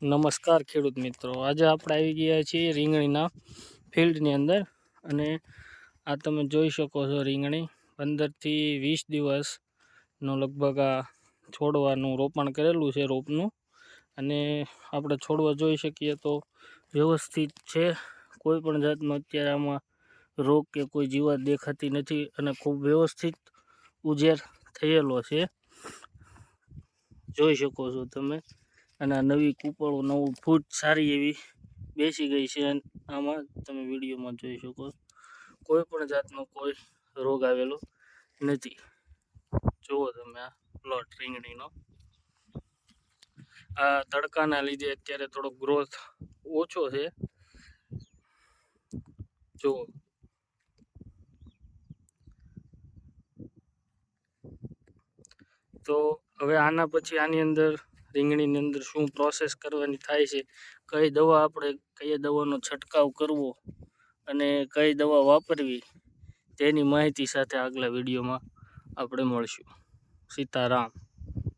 નમસ્કાર ખેડૂત મિત્રો, આજે આપણે આવી ગયા છીએ રીંગણીના ફિલ્ડની અંદર અને આ તમે જોઈ શકો છો રીંગણી 15 થી 20 દિવસનો લગભગ આ છોડવાનું રોપણ કરેલું છે રોપનું અને આપણે છોડવા જોઈ શકીએ તો વ્યવસ્થિત છે. કોઈ પણ જાતનો અત્યારે આમાં રોગ કે કોઈ જીવાત દેખાતી નથી અને ખૂબ વ્યવસ્થિત ઉજેર થયેલો છે, જોઈ શકો છો તમે. અને આ નવી કૂપળો નવું ફૂટ સારી એવી બેસી ગઈ છે. આમાં તમે વિડીયોમાં જોઈ શકો કોઈ પણ જાતનો કોઈ રોગ આવેલો નથી. જુઓ તમે આ પ્લોટ રીંગણીનો. આ તડકાના લીધે અત્યારે થોડો ગ્રોથ ઓછો છે. જુઓ તો હવે આના પછી આની અંદર રીંગણીની અંદર શું પ્રોસેસ કરવાની થાય છે, કઈ દવા આપણે કઈ દવાનો છંટકાવ કરવો અને કઈ દવા વાપરવી તેની માહિતી સાથે આગલા વિડીયોમાં આપણે મળશું. સીતારામ.